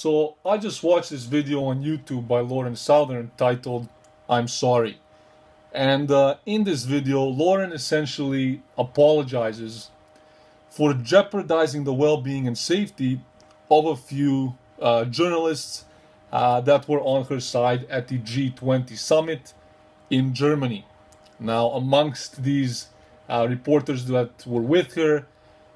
So I just watched this video on YouTube by Lauren Southern titled "I'm Sorry." And in this video, Lauren essentially apologizes for jeopardizing the well-being and safety of a few journalists that were on her side at the G20 summit in Germany. Now, amongst these reporters that were with her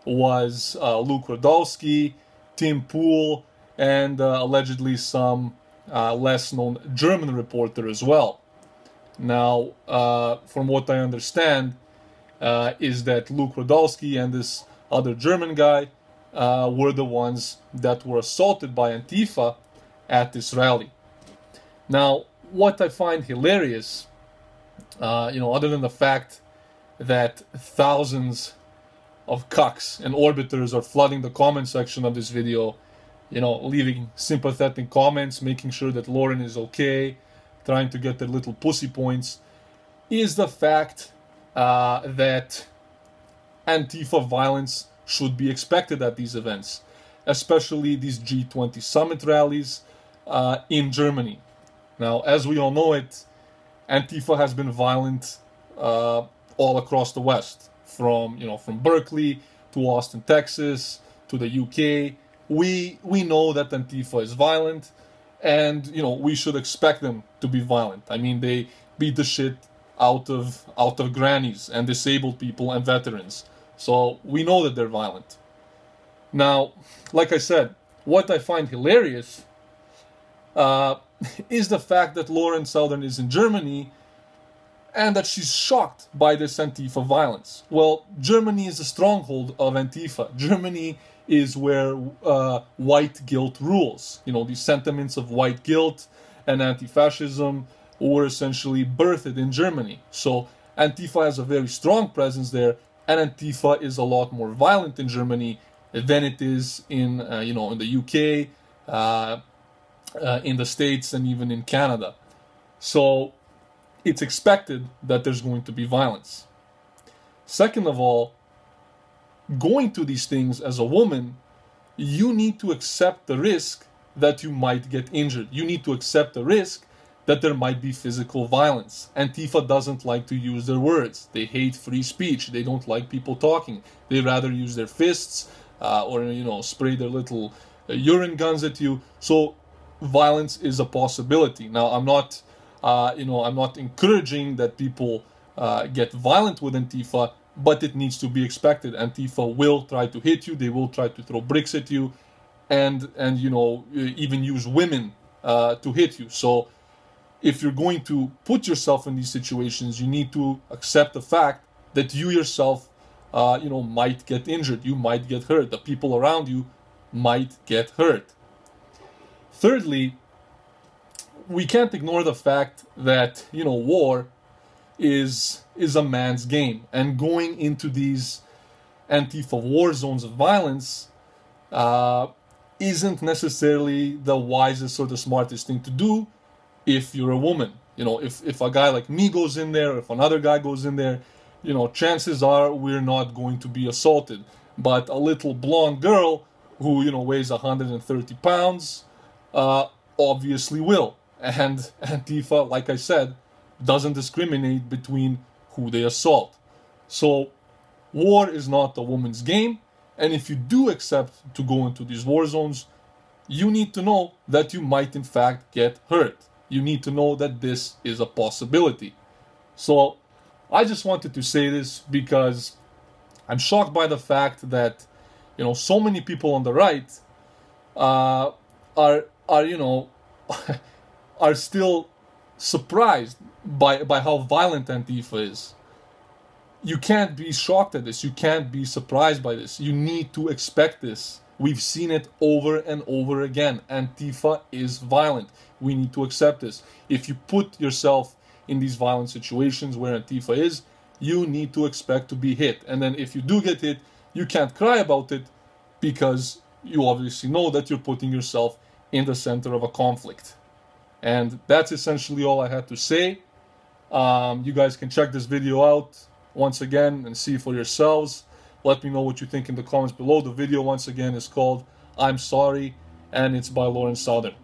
was Luke Rodolsky, Tim Pool, and allegedly some less-known German reporter as well. Now, from what I understand, is that Luke Rodolsky and this other German guy were the ones that were assaulted by Antifa at this rally. Now, what I find hilarious, other than the fact that thousands of cucks and orbiters are flooding the comment section of this video, leaving sympathetic comments, making sure that Lauren is okay, trying to get their little pussy points, is the fact that Antifa violence should be expected at these events, especially these G20 summit rallies in Germany. Now, as we all know it, Antifa has been violent all across the West, from Berkeley to Austin, Texas, to the UK. We know that Antifa is violent, and we should expect them to be violent. I mean, they beat the shit out of grannies and disabled people and veterans. So we know that they're violent. Now, like I said, what I find hilarious is the fact that Lauren Southern is in Germany and that she's shocked by this Antifa violence. Well, Germany is a stronghold of Antifa. Germany is where white guilt rules. These sentiments of white guilt and anti-fascism were essentially birthed in Germany. So Antifa has a very strong presence there, and Antifa is a lot more violent in Germany than it is in in the UK, in the States, and even in Canada. So it's expected that there's going to be violence. Second of all, going to these things as a woman, you need to accept the risk that you might get injured. You need to accept the risk that there might be physical violence. Antifa doesn't like to use their words. They hate free speech. They don't like people talking. They rather use their fists or spray their little urine guns at you. So violence is a possibility. Now, I'm not encouraging that people get violent with Antifa, but it needs to be expected. Antifa will try to hit you. They will try to throw bricks at you, and even use women to hit you. So if you're going to put yourself in these situations, you need to accept the fact that you yourself, might get injured. You might get hurt. The people around you might get hurt. Thirdly, we can't ignore the fact that war is a man's game, and going into these Antifa war zones of violence isn't necessarily the wisest or the smartest thing to do if you're a woman. If a guy like me goes in there, if another guy goes in there, chances are we're not going to be assaulted. But a little blonde girl who weighs 130 pounds obviously will. And Antifa, like I said, doesn't discriminate between who they assault. So war is not a woman's game, and if you do accept to go into these war zones, you need to know that you might in fact get hurt. You need to know that this is a possibility. So I just wanted to say this because I'm shocked by the fact that so many people on the right are are still surprised by how violent Antifa is. You can't be shocked at this. You can't be surprised by this. You need to expect this. We've seen it over and over again. Antifa is violent. We need to accept this. If you put yourself in these violent situations where Antifa is, you need to expect to be hit. And then if you do get hit, you can't cry about it because you obviously know that you're putting yourself in the center of a conflict. And that's essentially all I had to say. You guys can check this video out once again and see for yourselves. Let me know what you think in the comments below. The video, once again, is called "I'm Sorry." and it's by Lauren Southern.